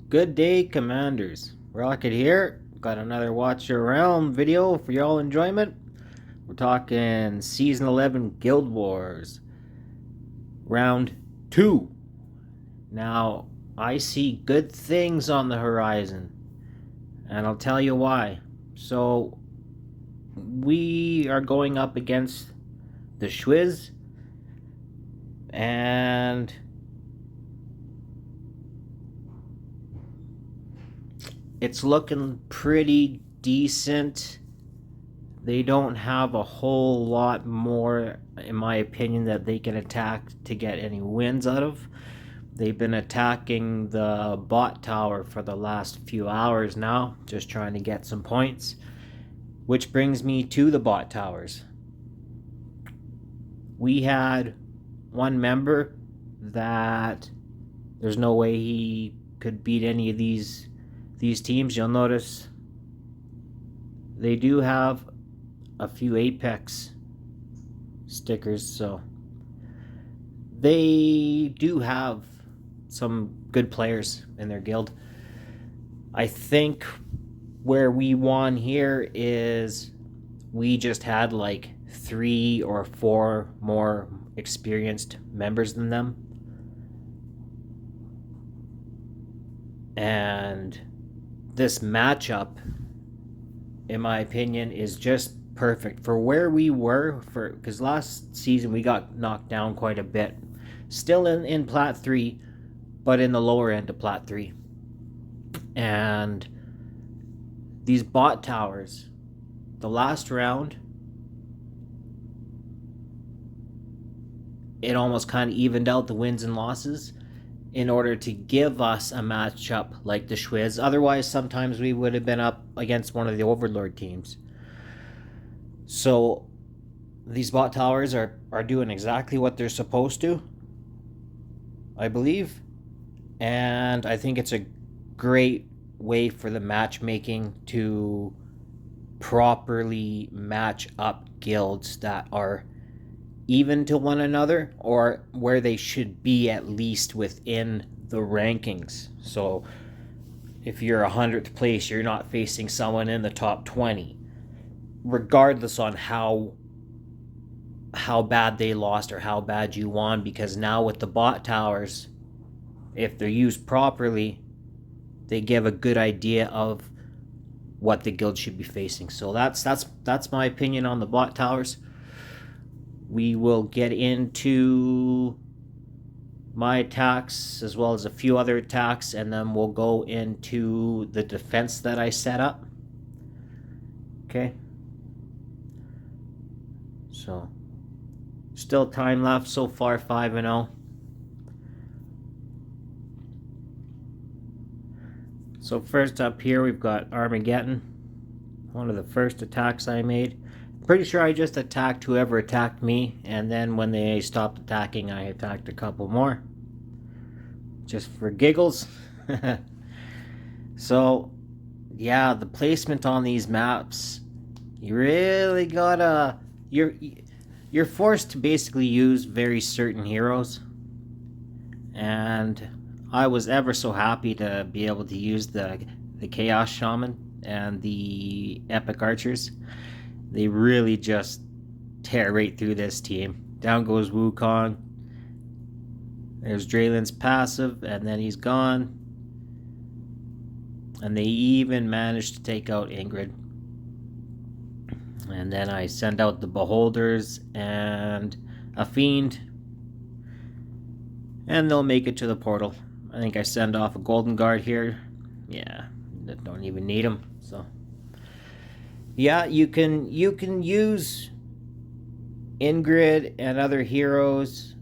Good day, Commanders. Rocket here. Got another Watch Your Realm video for y'all enjoyment. We're talking Season 11 Guild Wars, Round 2. Now, I see good things on the horizon, and I'll tell you why. So, we are going up against the Schwiz, and it's looking pretty decent. They don't have a whole lot more, in my opinion, that they can attack to get any wins out of. They've been attacking the bot tower for the last few hours now, just trying to get some points. Which brings me to the bot towers. We had one member that there's no way he could beat any of these teams. You'll notice they do have a few Apex stickers, so they do have some good players in their guild. I think where we won here is we just had like 3 or 4 more experienced members than them, and this matchup, in my opinion, is just perfect for where we were, because last season we got knocked down quite a bit. Still in Plat 3, but in the lower end of Plat 3. And these bot towers, the last round, it almost kind of evened out the wins and losses in order to give us a matchup like the Schwiz. Otherwise, sometimes we would have been up against one of the Overlord teams. So these bot towers are doing exactly what they're supposed to, I believe. And I think it's a great way for the matchmaking to properly match up guilds that are even to one another, or where they should be at least within the rankings. So if you're 100th place, you're not facing someone in the top 20, regardless on how bad they lost or how bad you won, because now with the bot towers, if they're used properly, they give a good idea of what the guild should be facing. So that's my opinion on the bot towers. We will get into my attacks as well as a few other attacks, and then we'll go into the defense that I set up. Okay. So, still time left so far, 5-0. So first up here we've got Armageddon, one of the first attacks I made. Pretty sure I just attacked whoever attacked me, and then when they stopped attacking, I attacked a couple more, just for giggles. So, yeah, the placement on these maps, you really gotta, you're forced to basically use very certain heroes, and I was ever so happy to be able to use the Chaos Shaman and the Epic Archers. They really just tear right through this team. Down goes Wukong. There's Draylin's passive, and then he's gone. And they even managed to take out Ingrid. And then I send out the Beholders and a Fiend, and they'll make it to the portal. I think I send off a Golden Guard here. Yeah, don't even need them. So yeah, you can use Ingrid and other heroes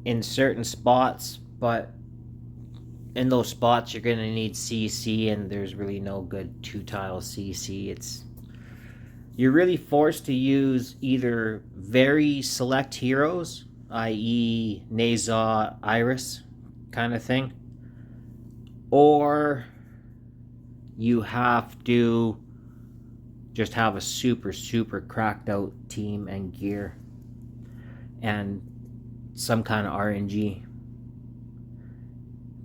in certain spots, but in those spots you're going to need CC, and there's really no good 2-tile CC. You're really forced to use either very select heroes, i.e. Naza, Iris kind of thing, or you have to just have a super cracked out team and gear and some kind of RNG.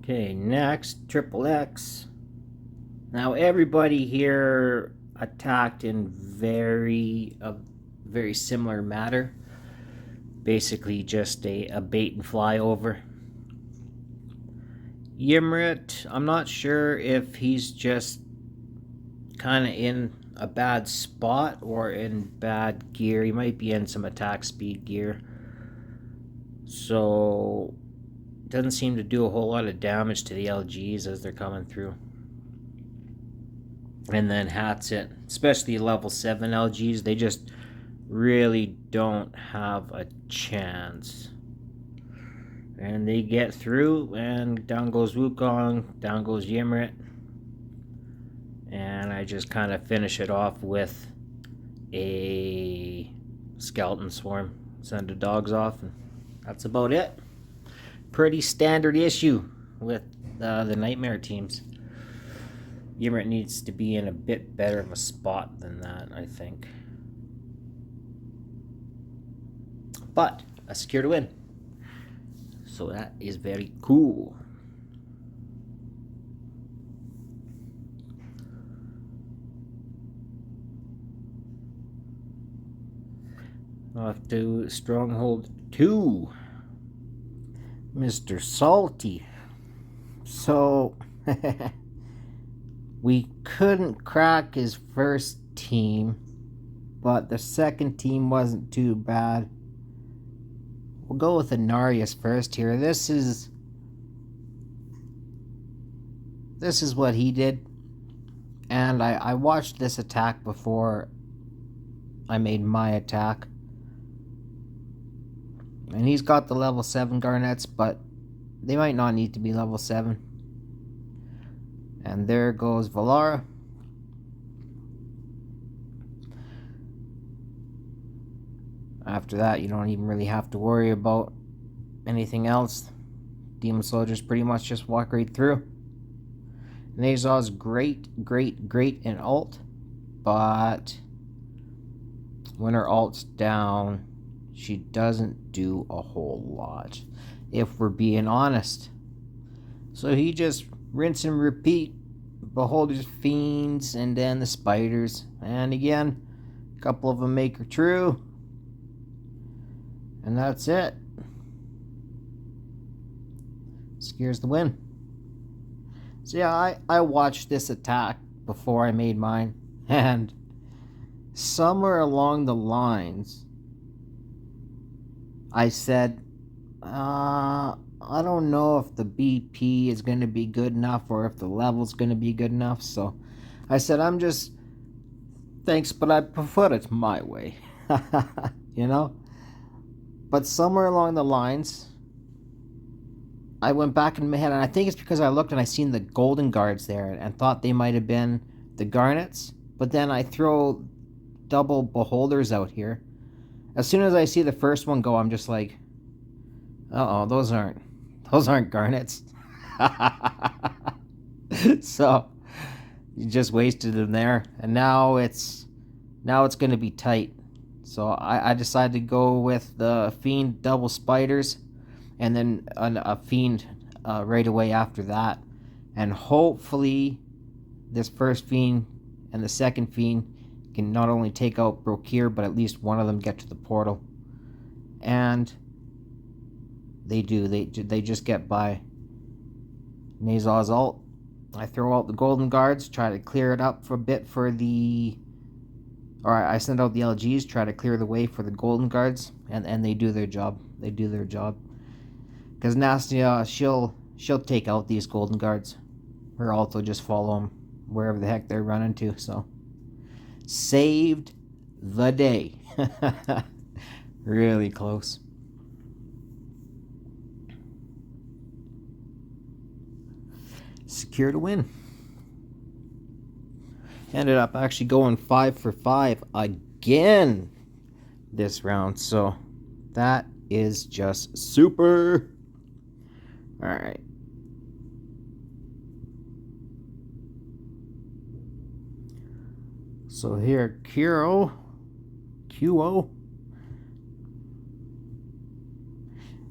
Okay, next, Triple X. Now everybody here attacked in a very similar matter. Basically just a bait and fly over. Yimrit, I'm not sure if he's just kind of in a bad spot or in bad gear. He might be in some attack speed gear. So, doesn't seem to do a whole lot of damage to the LGs as they're coming through. And then hats it, especially level 7 LGs, they just really don't have a chance. And they get through, and down goes Wukong, down goes Yimrit. And I just kind of finish it off with a skeleton swarm. Send the dogs off, and that's about it. Pretty standard issue with the Nightmare teams. Yimrit needs to be in a bit better of a spot than that, I think. But I secured a win. So that is very cool. Off to Stronghold 2. Mr. Salty. So, we couldn't crack his first team, but the second team wasn't too bad. We'll go with Inarius first here. This is what he did. And I watched this attack before I made my attack. And he's got the level 7 garnets, but they might not need to be level 7. And there goes Valara. After that, you don't even really have to worry about anything else. Demon Soldiers pretty much just walk right through. Nazaw's great in ult, but when her ult's down, she doesn't do a whole lot, if we're being honest. So he just rinse and repeat. Beholder's Fiends, and then the Spiders. And again, a couple of them make her true. And that's it. Secures the win. So yeah, I watched this attack before I made mine. And somewhere along the lines, I said, I don't know if the BP is going to be good enough or if the level's going to be good enough. So I said, thanks, but I prefer it my way. You know? But somewhere along the lines, I went back in my head, and I think it's because I looked and I seen the golden guards there and thought they might have been the garnets. But then I throw double beholders out here. As soon as I see the first one go, I'm just like, uh-oh, those aren't garnets. So you just wasted them there, and now it's going to be tight. So I decided to go with the Fiend double spiders, and then a Fiend right away after that, and hopefully this first Fiend and the second Fiend can not only take out Brokir, but at least one of them get to the portal. And they do. They just get by. Nazaw's ult. I throw out the golden guards, try to clear it up for a bit for the... Or I send out the LGs, try to clear the way for the golden guards, and they do their job. They do their job. Because Nastia, she'll take out these golden guards. Her ult will just follow them wherever the heck they're running to, so... Saved the day. Really close. Secured a win. Ended up actually going 5 for 5 again this round, so that is just super. All right. So here, QO.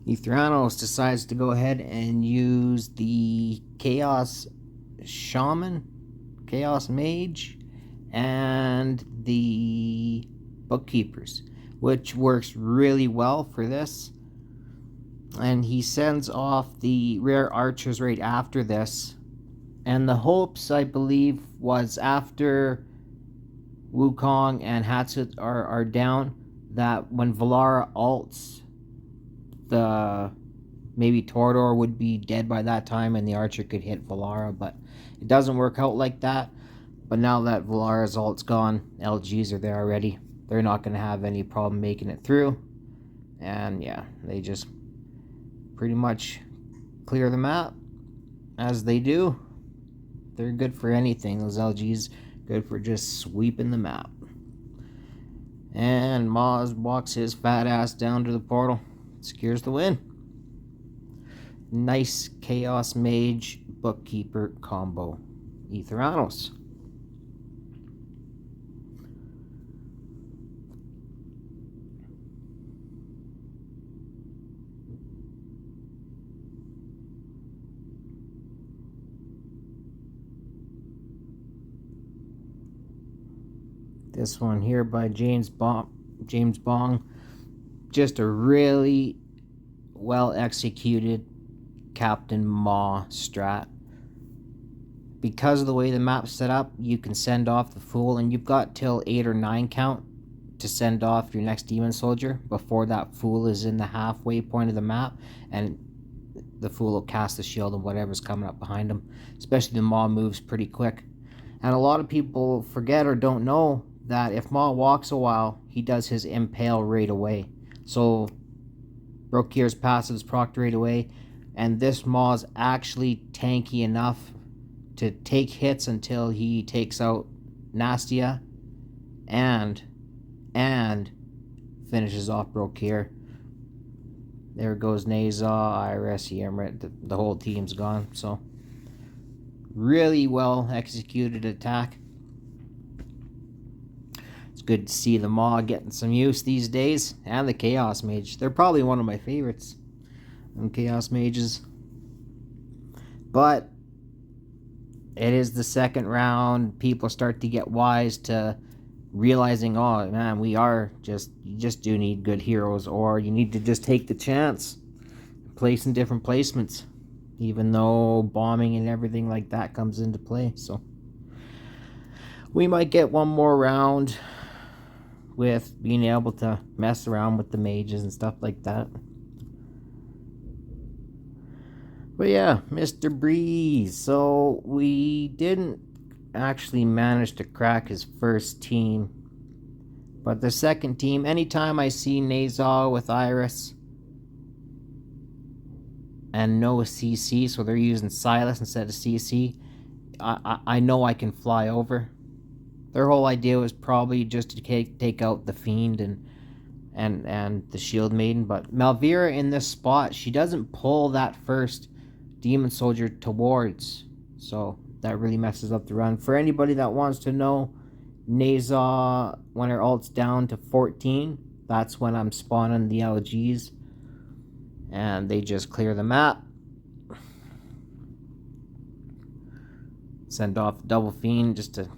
Ethranos decides to go ahead and use the Chaos Shaman, Chaos Mage, and the Bookkeepers, which works really well for this. And he sends off the rare archers right after this. And the hopes, I believe, was after Wukong and Hatsut are down, that when Valara ults, the maybe Torador would be dead by that time and the archer could hit Valara, but it doesn't work out like that. But now that Valara's ult's gone, LGs are there already. They're not going to have any problem making it through. And yeah, they just pretty much clear the map as they do. They're good for anything. Those LGs good for just sweeping the map. And Maz walks his fat ass down to the portal. Secures the win. Nice Chaos Mage Bookkeeper combo. Etheranos. This one here by James Bong. Just a really well executed Captain Maw strat. Because of the way the map's set up, you can send off the Fool, and you've got till 8 or 9 count to send off your next Demon Soldier before that Fool is in the halfway point of the map, and the Fool will cast the shield and whatever's coming up behind him. Especially the Maw moves pretty quick. And a lot of people forget or don't know that if Maw walks a while, he does his Impale right away. So Brokir's passive's procced right away, and this Maw is actually tanky enough to take hits until he takes out Nastia and finishes off Brokir. There goes Nazar, Iris, Yemrit, the whole team's gone. So really well executed attack. It's good to see the Maw getting some use these days, and the Chaos Mage. They're probably one of my favorites, them Chaos Mages. But it is the second round. People start to get wise to realizing, oh man, you just do need good heroes, or you need to just take the chance, place in different placements, even though bombing and everything like that comes into play. So we might get one more round with being able to mess around with the mages and stuff like that. But yeah, Mr. Breeze. So we didn't actually manage to crack his first team. But the second team, anytime I see Nazar with Iris and no CC, so they're using Silas instead of CC, I know I can fly over. Their whole idea was probably just to take out the Fiend and the Shield Maiden. But Malvira in this spot, she doesn't pull that first Demon Soldier towards, so that really messes up the run. For anybody that wants to know, Nazar, when her ult's down to 14, that's when I'm spawning the LGs, and they just clear the map. Send off the Double Fiend just to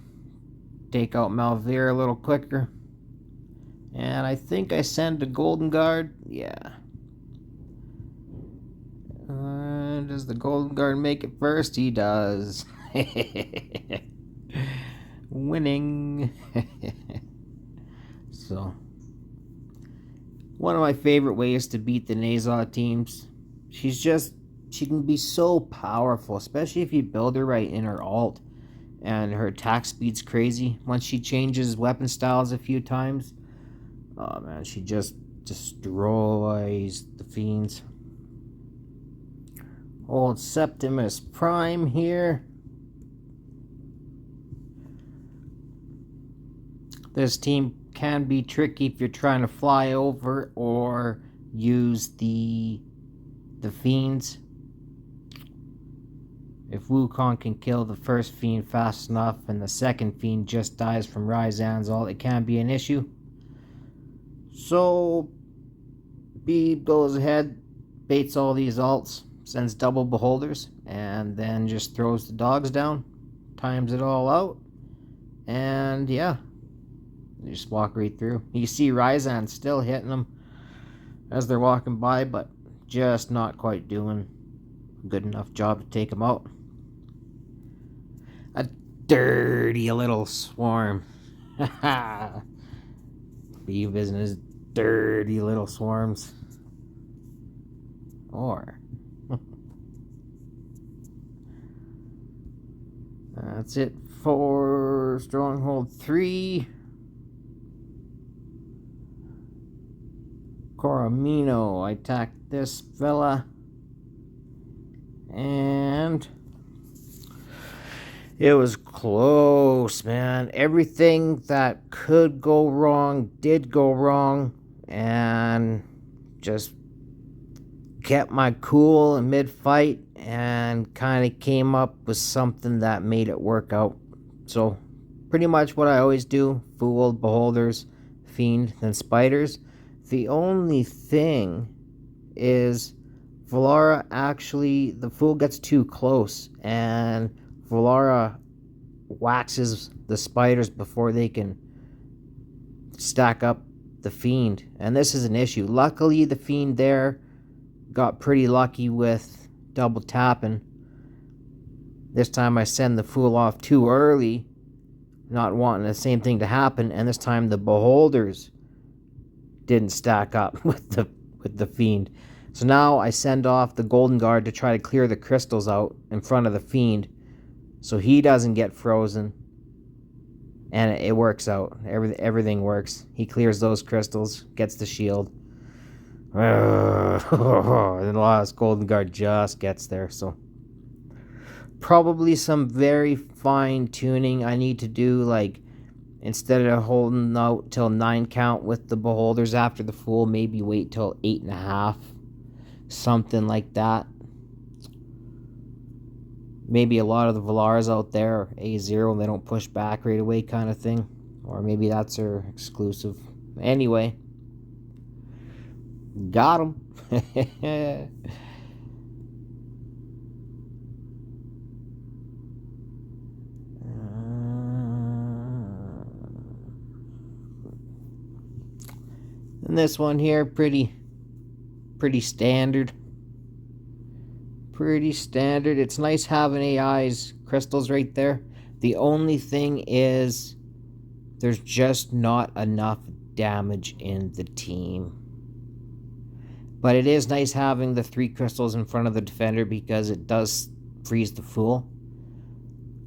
take out Malvira a little quicker. And I think I send a Golden Guard. Yeah. Does the Golden Guard make it first? He does. Winning. So, one of my favorite ways to beat the Nazar teams. She can be so powerful, especially if you build her right in her ult. And her attack speed's crazy. Once she changes weapon styles a few times, oh man, she just destroys the Fiends. Old Septimus Prime here. This team can be tricky if you're trying to fly over or use the Fiends. If Wukong can kill the first Fiend fast enough and the second Fiend just dies from Ryzan's ult, it can be an issue. So Beeb goes ahead, baits all these alts, sends double beholders, and then just throws the dogs down, times it all out, and yeah, you just walk right through. You see Ryzan still hitting them as they're walking by, but just not quite doing a good enough job to take them out. A dirty little swarm. Be business, dirty little swarms. Or that's it for Stronghold 3. Coromino, I attacked this fella, and it was close, man. Everything that could go wrong did go wrong, and just kept my cool in mid-fight and kind of came up with something that made it work out. So pretty much what I always do: Fool, Beholders, Fiend, then Spiders. The only thing is Valara actually, the Fool gets too close and Valara waxes the Spiders before they can stack up the Fiend, and this is an issue. Luckily the Fiend there got pretty lucky with double tapping. This time I send the Fool off too early, not wanting the same thing to happen, and this time the Beholders didn't stack up with the Fiend. So now I send off the Golden Guard to try to clear the crystals out in front of the Fiend so he doesn't get frozen, and it works out. Everything works. He clears those crystals, gets the shield. And the last Golden Guard just gets there. So probably some very fine tuning I need to do, like instead of holding out till 9 count with the Beholders after the Fool, maybe wait till 8.5, something like that. Maybe a lot of the Valaras out there are A0 and they don't push back right away kind of thing, or maybe that's their exclusive. Anyway, got him. And this one here, pretty standard. Pretty standard. It's nice having AI's crystals right there. The only thing is there's just not enough damage in the team. But it is nice having the 3 crystals in front of the defender because it does freeze the Fool.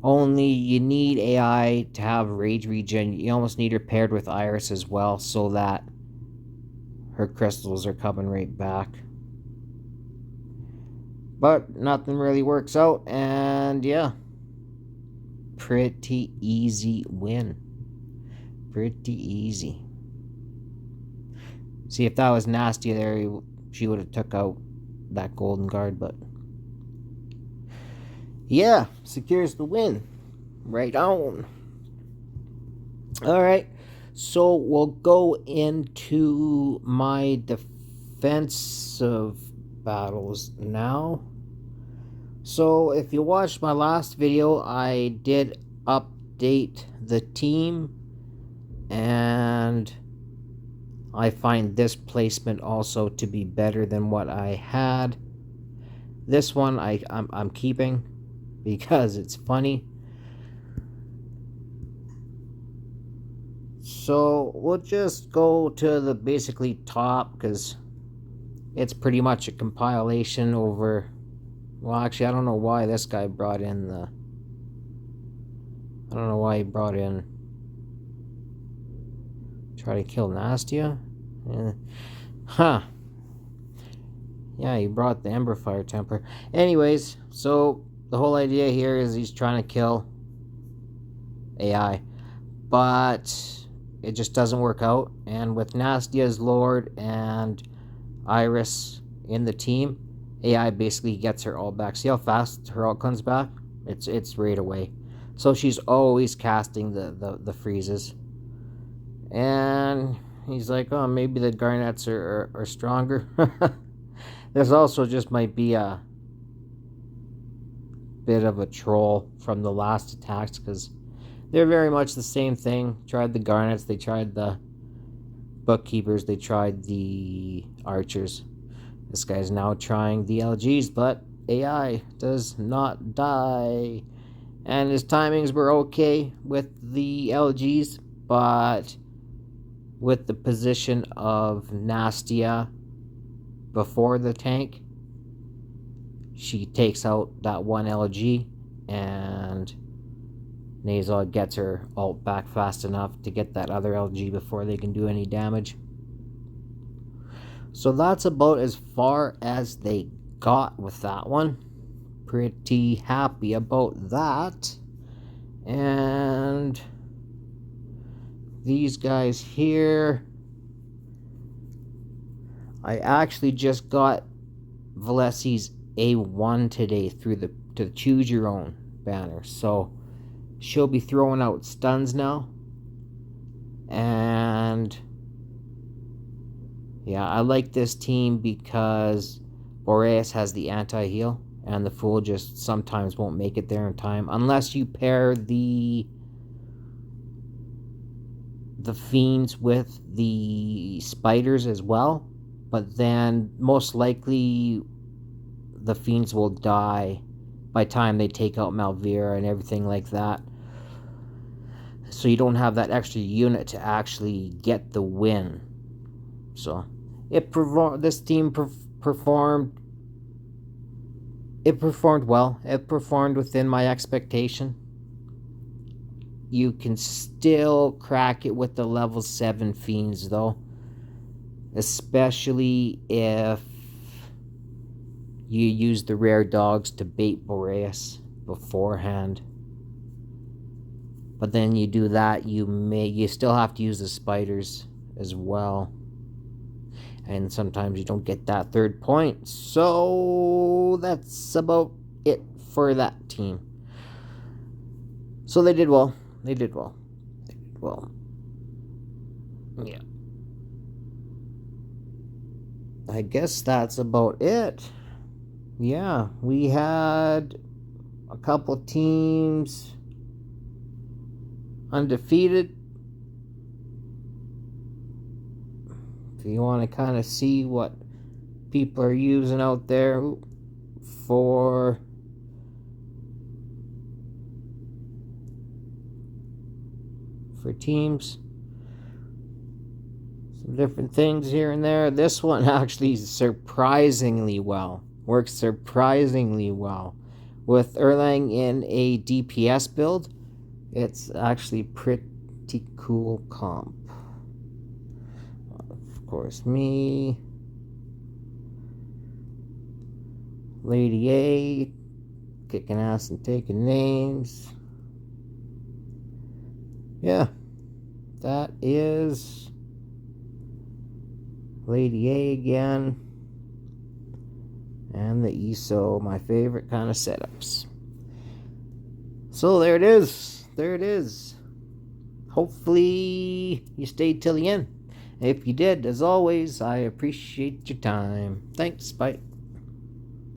Only you need AI to have rage regen. You almost need her paired with Iris as well so that her crystals are coming right back. But nothing really works out, and yeah, pretty easy win. Pretty easy. See, if that was nasty there, she would have took out that Golden Guard, but yeah, secures the win. Right on. Alright, so we'll go into my defensive battles now. So if you watched my last video, I did update the team, and I find this placement also to be better than what I had. This one I'm keeping because it's funny. So we'll just go to the basically top because it's pretty much a compilation over. Well, actually, I don't know why this guy brought in the. I don't know why he brought in. Try to kill Nastia? Huh. Yeah, he brought the Ember Fire Temper. Anyways, so the whole idea here is he's trying to kill AI. But it just doesn't work out. And with Nastia's Lord and Iris in the team, AI basically gets her ult back. See how fast her ult comes back? It's right away. So she's always casting the freezes. And he's like, oh, maybe the Garnets are stronger. This also just might be a bit of a troll from the last attacks, because they're very much the same thing. Tried the Garnets, they tried the Bookkeepers, they tried the Archers. This guy's now trying the LGs, but AI does not die. And his timings were okay with the LGs, but with the position of Nastia before the tank, she takes out that one LG, and Nazal gets her ult back fast enough to get that other LG before they can do any damage. So that's about as far as they got with that one. Pretty happy about that. And these guys here, I actually just got Valesi's A1 today through the Choose Your Own banner. So she'll be throwing out stuns now. And yeah, I like this team because Boreas has the anti-heal, and the Fool just sometimes won't make it there in time. Unless you pair the Fiends with the Spiders as well. But then, most likely, the Fiends will die by the time they take out Malvira and everything like that. So you don't have that extra unit to actually get the win. So, this team performed. It performed well. It performed within my expectation. You can still crack it with the level 7 Fiends, though. Especially if you use the rare dogs to bait Boreas beforehand. But then you do that, you still have to use the Spiders as well. And sometimes you don't get that third point. So that's about it for that team. So they did well. They did well. Yeah. I guess that's about it. Yeah, we had a couple teams undefeated. If you want to kind of see what people are using out there for teams, some different things here and there. This one actually surprisingly well. Works surprisingly well. With Erlang in a DPS build, it's actually pretty cool comp. Of course, me, Lady A, kicking ass and taking names. Yeah, that is Lady A again. And the ESO, my favorite kind of setups. So there it is. There it is. Hopefully you stayed till the end. If you did, as always, I appreciate your time. Thanks, bye.